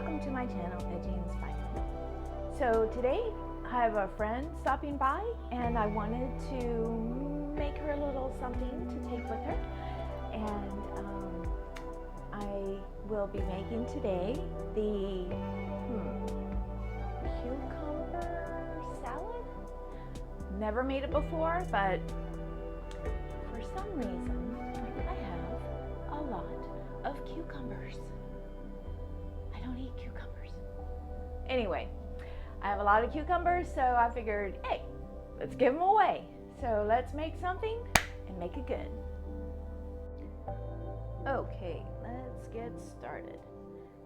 welcome to my channel, VEGENAISE. So today I have a friend stopping by and I wanted to make her a little something to take with her, and I will be making today the cucumber salad. Never made it before, but for some reason I have a lot of cucumbers. I don't eat cucumbers. Anyway, I have a lot of cucumbers, so I figured, hey, let's give them away. So let's make something and make it good. Okay, let's get started.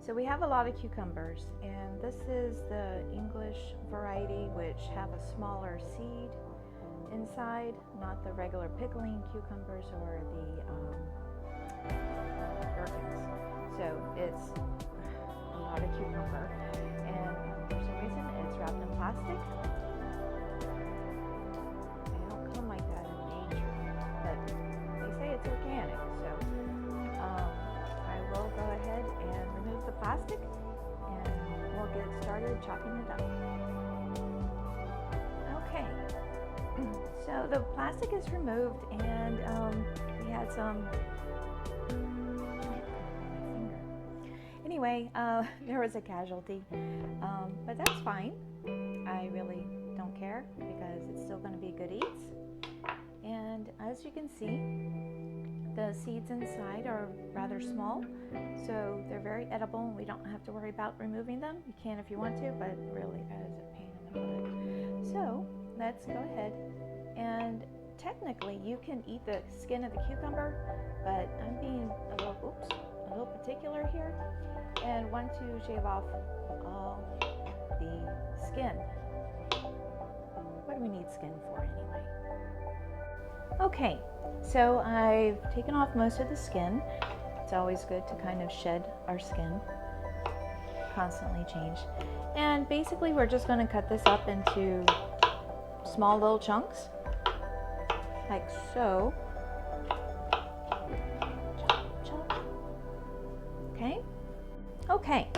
So we have a lot of cucumbers, and this is the English variety, which have a smaller seed inside, not the regular pickling cucumbers or the gherkins. So it's a lot of cucumber, and for some reason it's wrapped in plastic. They don't come like that in nature, but they say it's organic, so I will go ahead and remove the plastic and we'll get started chopping it up. Okay, so the plastic is removed, and we had some anyway, there was a casualty, but that's fine. I really don't care because it's still going to be good eats. And as you can see, the seeds inside are rather small, so they're very edible, and we don't have to worry about removing them. You can if you want to, but really that is a pain in the butt. So let's go ahead, and technically you can eat the skin of the cucumber, but I'm being a little particular here and want to shave off all the skin. What do we need skin for anyway? Okay, so I've taken off most of the skin. It's always good to kind of shed our skin, constantly change. And basically we're just going to cut this up into small little chunks, like so. Okay,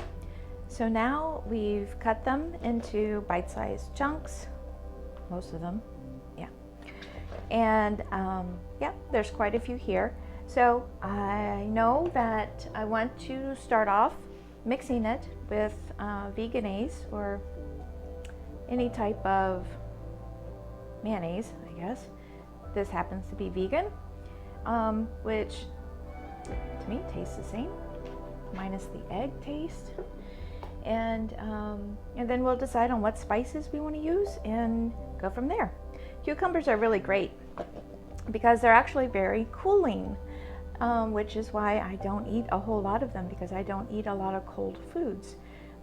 so now we've cut them into bite-sized chunks, most of them, yeah. And yeah, there's quite a few here. So I know that I want to start off mixing it with VEGENAISE or any type of mayonnaise, I guess. This happens to be vegan, which to me tastes the same, minus the egg taste, and then we'll decide on what spices we want to use and go from there. Cucumbers are really great because they're actually very cooling, which is why I don't eat a whole lot of them, because I don't eat a lot of cold foods.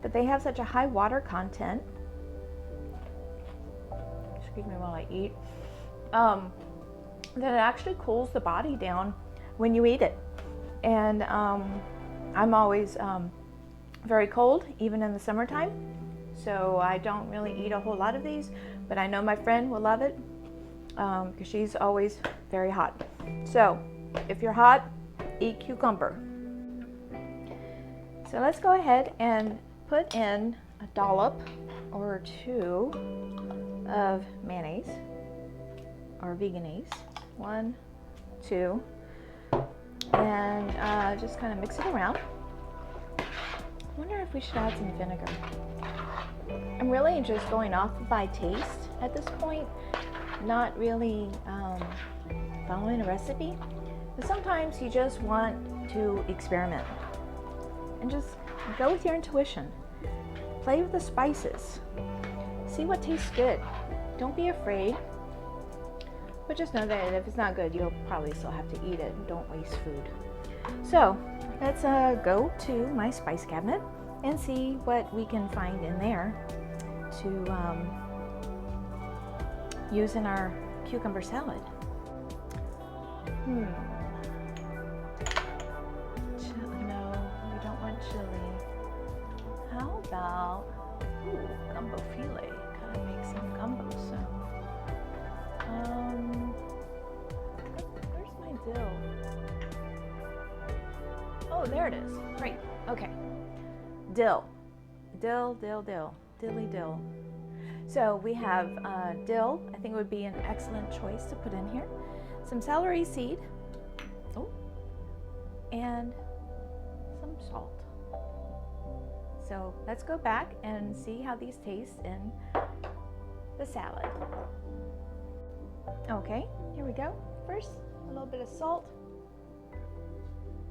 But they have such a high water content, excuse me while I eat, that it actually cools the body down when you eat it. And I'm always very cold, even in the summertime, so I don't really eat a whole lot of these, but I know my friend will love it because she's always very hot. So if you're hot, eat cucumber. So let's go ahead and put in a dollop or two of mayonnaise or VEGENAISE. 1, 2. And just kind of mix it around. I wonder if we should add some vinegar. I'm really just going off by taste at this point, not really following a recipe. But sometimes you just want to experiment and just go with your intuition. Play with the spices. See what tastes good. Don't be afraid. But just know that if it's not good, you'll probably still have to eat it. Don't waste food. So let's go to my spice cabinet and see what we can find in there to use in our cucumber salad. No, we don't want chili. How about gumbo filet? Kind of make some gumbo, so. Where's my dill? Oh, there it is. Great. Okay. Dill. dill, dilly dill. So we have dill. I think it would be an excellent choice to put in here. Some celery seed, oh, and some salt. So let's go back and see how these taste in the salad. Okay, here we go. First, a little bit of salt,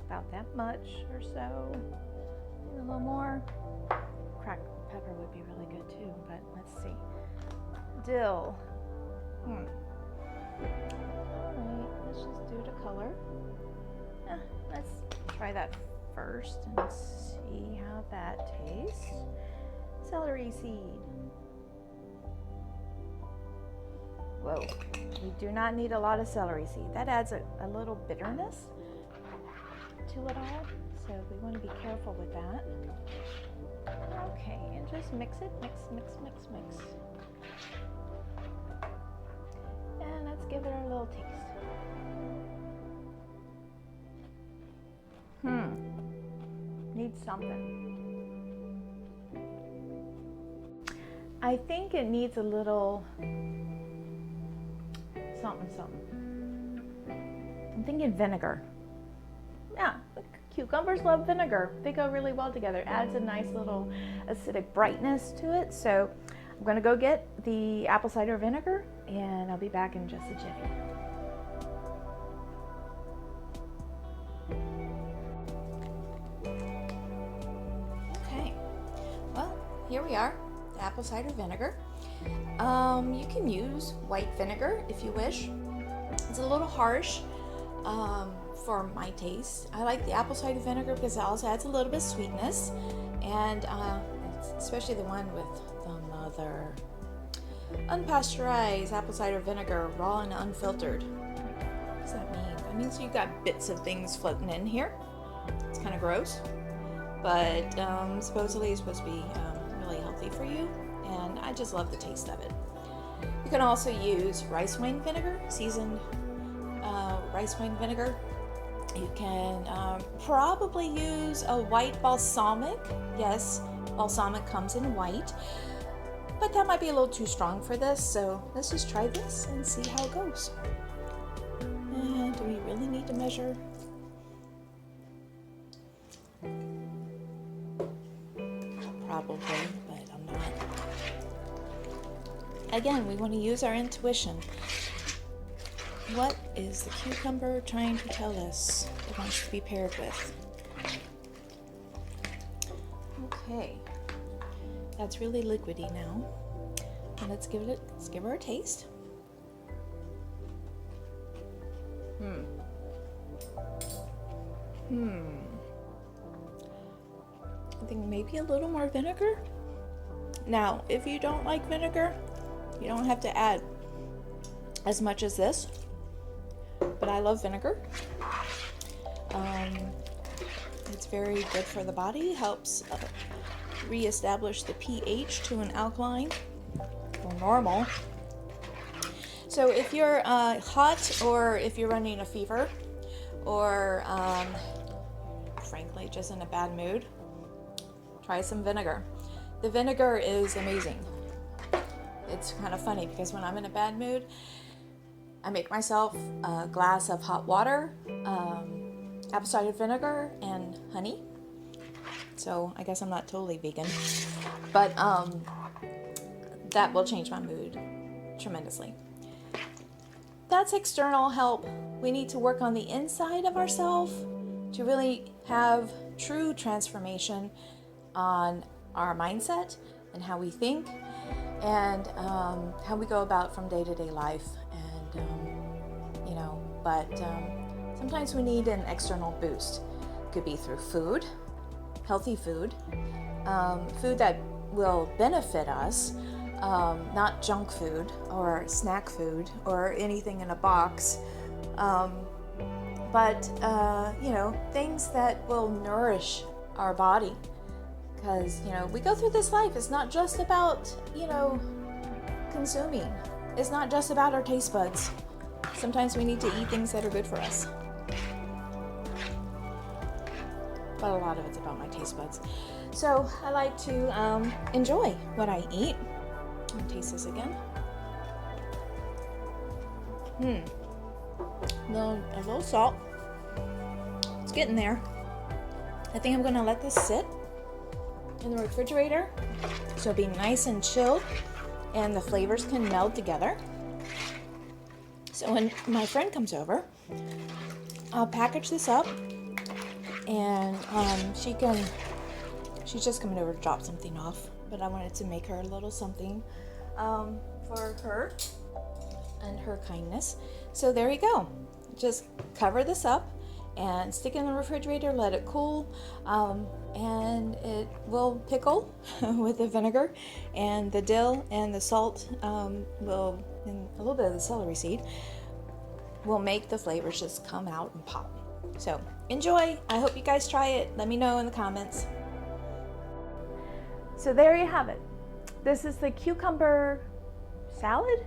about that much or so. A little more. Cracked pepper would be really good too, but let's see. Dill. All right, let's just do the color. Let's try that first and see how that tastes. Celery seed. Whoa, we do not need a lot of celery seed. That adds a little bitterness to it all, so we want to be careful with that. Okay, and just mix it, mix. And let's give it a little taste. Needs something. I think it needs a little something. I'm thinking vinegar. Yeah, cucumbers love vinegar. They go really well together. Adds a nice little acidic brightness to it. So I'm gonna go get the apple cider vinegar and I'll be back in just a jiffy. Okay, well, here we are, the apple cider vinegar. You can use white vinegar if you wish. It's a little harsh for my taste. I like the apple cider vinegar because it also adds a little bit of sweetness, and especially the one with the mother unpasteurized apple cider vinegar, raw and unfiltered. What does that mean? That means you got bits of things floating in here. It's kind of gross, but supposedly it's supposed to be really healthy for you, and I just love the taste of it. You can also use rice wine vinegar, seasoned rice wine vinegar. You can probably use a white balsamic. Yes, balsamic comes in white, but that might be a little too strong for this, so let's just try this and see how it goes. And do we really need to measure? Probably, but I'm not. Again, we want to use our intuition. What is the cucumber trying to tell us it wants to be paired with? Okay, that's really liquidy now. And let's give her a taste. I think maybe a little more vinegar. Now, if you don't like vinegar, you don't have to add as much as this, but I love vinegar. It's very good for the body, helps reestablish the pH to an alkaline or normal. So if you're hot, or if you're running a fever, or frankly just in a bad mood, try some vinegar. The vinegar is amazing. It's kind of funny because when I'm in a bad mood, I make myself a glass of hot water, apple cider vinegar, and honey. So I guess I'm not totally vegan, but that will change my mood tremendously. That's external help. We need to work on the inside of ourselves to really have true transformation on our mindset and how we think, and how we go about from day-to-day life. And but sometimes we need an external boost. It could be through food, healthy food, food that will benefit us, not junk food or snack food or anything in a box, but things that will nourish our body. Because we go through this life, it's not just about consuming. It's not just about our taste buds. Sometimes we need to eat things that are good for us. But a lot of it's about my taste buds. So I like to enjoy what I eat. Let me taste this again. A little salt. It's getting there. I think I'm gonna let this sit in the refrigerator so it'll be nice and chilled and the flavors can meld together. So when my friend comes over, I'll package this up, and she's just coming over to drop something off, but I wanted to make her a little something for her and her kindness. So there you go. Just cover this up and stick it in the refrigerator, let it cool, and it will pickle with the vinegar, and the dill and the salt and a little bit of the celery seed will make the flavors just come out and pop. So enjoy. I hope you guys try it. Let me know in the comments. So there you have it. This is the cucumber salad.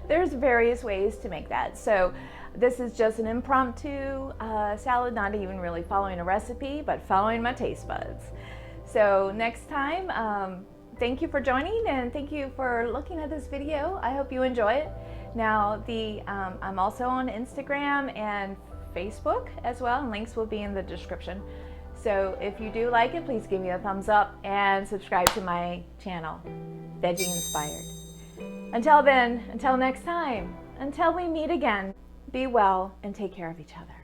There's various ways to make that. So this is just an impromptu salad, not even really following a recipe, but following my taste buds. So next time, thank you for joining, and thank you for looking at this video. I hope you enjoy it. Now, I'm also on Instagram and Facebook as well, and links will be in the description. So if you do like it, please give me a thumbs up and subscribe to my channel, Veggie Inspired. Until then, until next time, until we meet again, be well and take care of each other.